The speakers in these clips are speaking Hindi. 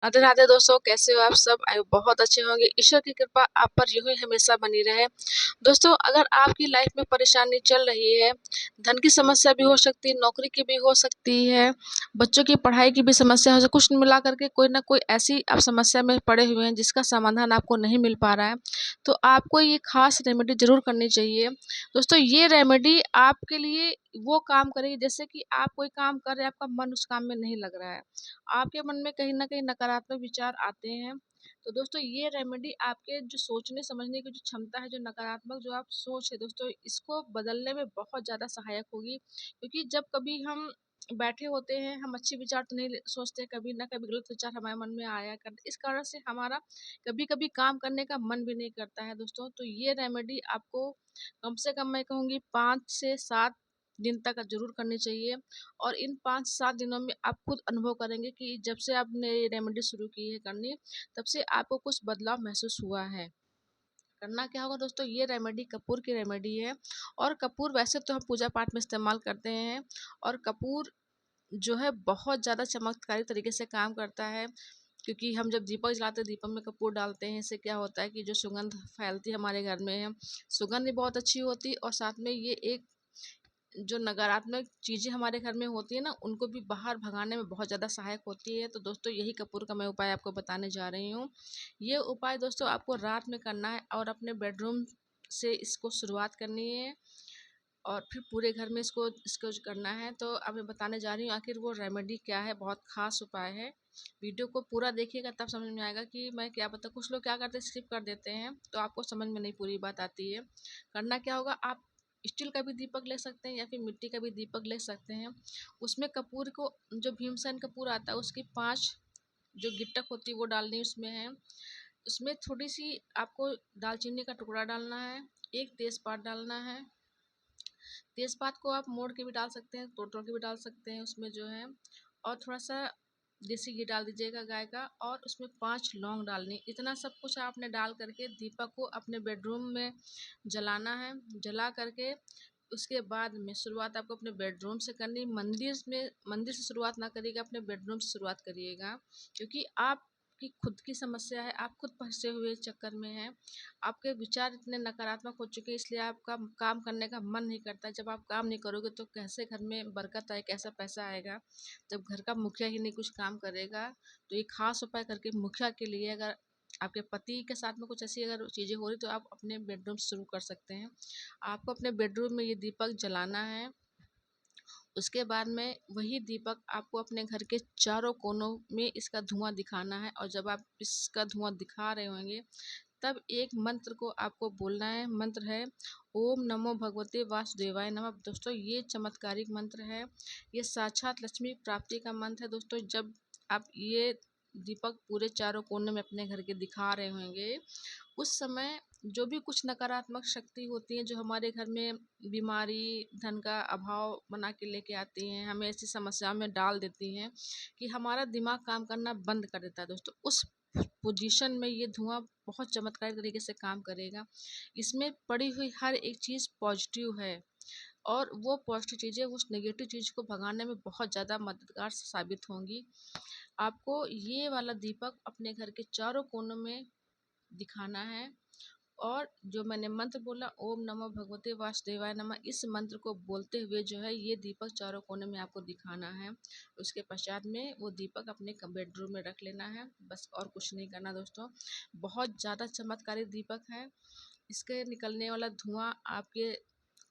राधे राधे दोस्तों, कैसे हो आप सब? आई होप बहुत अच्छे होंगे। ईश्वर की कृपा आप पर यूं ही हमेशा बनी रहे। दोस्तों, अगर आपकी लाइफ में परेशानी चल रही है, धन की समस्या भी हो सकती है, नौकरी की भी हो सकती है, बच्चों की पढ़ाई की भी समस्या हो सकती है, कुछ मिला करके कोई ना कोई ऐसी आप समस्या में पड़े हुए हैं जिसका समाधान आपको नहीं मिल पा रहा है, तो आपको ये खास रेमेडी जरूर करनी चाहिए। दोस्तों, ये रेमेडी आपके लिए वो काम करेगी जैसे कि आप कोई काम कर रहे हैं, आपका मन उस काम में नहीं लग रहा है, आपके मन में कहीं न कहीं नकारात्मक विचार आते हैं। तो दोस्तों, ये रेमेडी आपके जो सोचने समझने की जो क्षमता है, जो नकारात्मक जो आप सोच है दोस्तों, इसको बदलने में बहुत ज़्यादा सहायक होगी। क्योंकि जब कभी हम बैठे होते हैं, हम अच्छे विचार तो नहीं सोचते, कभी ना कभी गलत विचार हमारे मन में आया करते, इस कारण से हमारा कभी-कभी काम करने का मन भी नहीं करता है दोस्तों। तो ये रेमेडी आपको कम से कम मैं कहूँगी 5 से 7 दिन तक ज़रूर करनी चाहिए। और इन 5-7 दिनों में आप खुद अनुभव करेंगे कि जब से आपने ये रेमेडी शुरू की है करनी, तब से आपको कुछ बदलाव महसूस हुआ है। करना क्या होगा दोस्तों, ये रेमेडी कपूर की रेमेडी है। और कपूर वैसे तो हम पूजा पाठ में इस्तेमाल करते हैं, और कपूर जो है बहुत ज़्यादा चमत्कारी तरीके से काम करता है। क्योंकि हम जब दीपक जलाते हैं, दीपक में कपूर डालते हैं, इससे क्या होता है कि जो सुगंध फैलती है हमारे घर में है, सुगंध भी बहुत अच्छी होती है, और साथ में ये एक जो नकारात्मक चीज़ें हमारे घर में होती है ना, उनको भी बाहर भगाने में बहुत ज़्यादा सहायक होती है। तो दोस्तों, यही कपूर का मैं उपाय आपको बताने जा रही हूँ। ये उपाय दोस्तों आपको रात में करना है, और अपने बेडरूम से इसको शुरुआत करनी है, और फिर पूरे घर में इसको इसको करना है। तो अब मैं बताने जा रही हूँ आखिर वो रेमेडी क्या है, बहुत खास उपाय है। वीडियो को पूरा देखिएगा तब समझ में आएगा कि मैं क्या बता। कुछ लोग क्या करते हैं, स्किप कर देते हैं, तो आपको समझ में नहीं पूरी बात आती है। करना क्या होगा, आप स्टील का भी दीपक ले सकते हैं या फिर मिट्टी का भी दीपक ले सकते हैं। उसमें कपूर को, जो भीमसेन कपूर आता है, उसकी 5 जो गिट्टक होती है वो डालनी उसमें है। उसमें थोड़ी सी आपको दालचीनी का टुकड़ा डालना है, एक तेज़पात डालना है। तेज़पात को आप मोड़ के भी डाल सकते हैं, तोड़-तोड़ के भी डाल सकते हैं उसमें जो है। और थोड़ा-सा देसी घी डाल दीजिएगा गाय का, और उसमें 5 लौंग डालनी। इतना सब कुछ आपने डाल करके दीपक को अपने बेडरूम में जलाना है। जला करके उसके बाद में शुरुआत आपको अपने बेडरूम से करनी। मंदिर से शुरुआत ना करिएगा, अपने बेडरूम से शुरुआत करिएगा। क्योंकि आपकी खुद की समस्या है, आप खुद फँसे हुए चक्कर में हैं। आपके विचार इतने नकारात्मक हो चुके हैं, इसलिए आपका काम करने का मन नहीं करता। जब आप काम नहीं करोगे तो कैसे घर में बरकत आए, कैसा पैसा आएगा, जब घर का मुखिया ही नहीं कुछ काम करेगा। तो ये खास उपाय करके मुखिया के लिए, अगर आपके पति के साथ में कुछ ऐसी अगर चीज़ें हो रही, तो आप अपने बेडरूम से शुरू कर सकते हैं। आपको अपने बेडरूम में ये दीपक जलाना है। उसके बाद में वही दीपक आपको अपने घर के चारों कोनों में इसका धुआं दिखाना है। और जब आप इसका धुआं दिखा रहे होंगे, तब एक मंत्र को आपको बोलना है। मंत्र है ओम नमो भगवते वासुदेवाय नमः। दोस्तों, ये चमत्कारिक मंत्र है, ये साक्षात लक्ष्मी प्राप्ति का मंत्र है। दोस्तों, जब आप ये दीपक पूरे चारों कोने में अपने घर के दिखा रहे होंगे, उस समय जो भी कुछ नकारात्मक शक्ति होती है, जो हमारे घर में बीमारी, धन का अभाव बना के लेके आती हैं, हमें ऐसी समस्याओं में डाल देती हैं कि हमारा दिमाग काम करना बंद कर देता है दोस्तों, उस पोजीशन में ये धुआं बहुत चमत्कारी तरीके से काम करेगा। इसमें पड़ी हुई हर एक चीज़ पॉजिटिव है, और वो पॉजिटिव चीज़ें उस नेगेटिव चीज़ को भगाने में बहुत ज़्यादा मददगार साबित होंगी। आपको ये वाला दीपक अपने घर के चारों कोनों में दिखाना है। और जो मैंने मंत्र बोला ओम नमो भगवते वासुदेवाय नमः, इस मंत्र को बोलते हुए जो है ये दीपक चारों कोने में आपको दिखाना है। उसके पश्चात में वो दीपक अपने बेडरूम में रख लेना है, बस और कुछ नहीं करना दोस्तों। बहुत ज़्यादा चमत्कारी दीपक है। इसके निकलने वाला धुआं आपके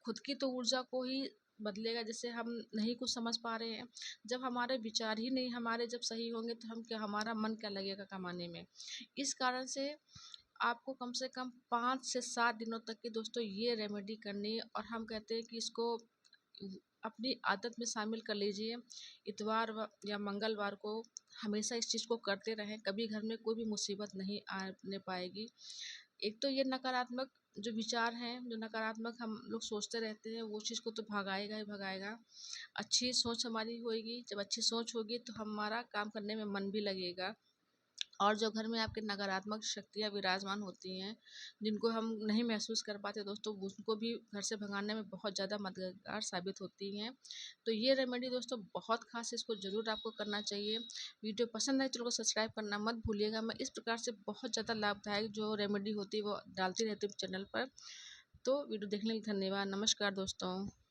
खुद की तो ऊर्जा को ही बदलेगा, जैसे हम नहीं कुछ समझ पा रहे हैं। जब हमारे विचार ही नहीं हमारे जब सही होंगे, तो हम क्या, हमारा मन क्या लगेगा कमाने में। इस कारण से आपको कम से कम 5 से 7 दिनों तक की दोस्तों ये रेमेडी करनी है। और हम कहते हैं कि इसको अपनी आदत में शामिल कर लीजिए। इतवार या मंगलवार को हमेशा इस चीज़ को करते रहें, कभी घर में कोई भी मुसीबत नहीं आने पाएगी। एक तो ये नकारात्मक जो विचार हैं, जो नकारात्मक हम लोग सोचते रहते हैं, वो चीज़ को तो भगाएगा ही भगाएगा। अच्छी सोच हमारी होएगी, जब अच्छी सोच होगी तो हमारा काम करने में मन भी लगेगा। और जो घर में आपके नकारात्मक शक्तियाँ विराजमान होती हैं, जिनको हम नहीं महसूस कर पाते दोस्तों, उनको भी घर से भगाने में बहुत ज़्यादा मददगार साबित होती हैं। तो ये रेमेडी दोस्तों बहुत ख़ास, इसको ज़रूर आपको करना चाहिए। वीडियो पसंद आए चैनल को सब्सक्राइब करना मत भूलिएगा। मैं इस प्रकार से बहुत ज़्यादा लाभदायक जो रेमेडी होती है वो डालती रहती हूँ चैनल पर। तो वीडियो देखने के लिए धन्यवाद। नमस्कार दोस्तों।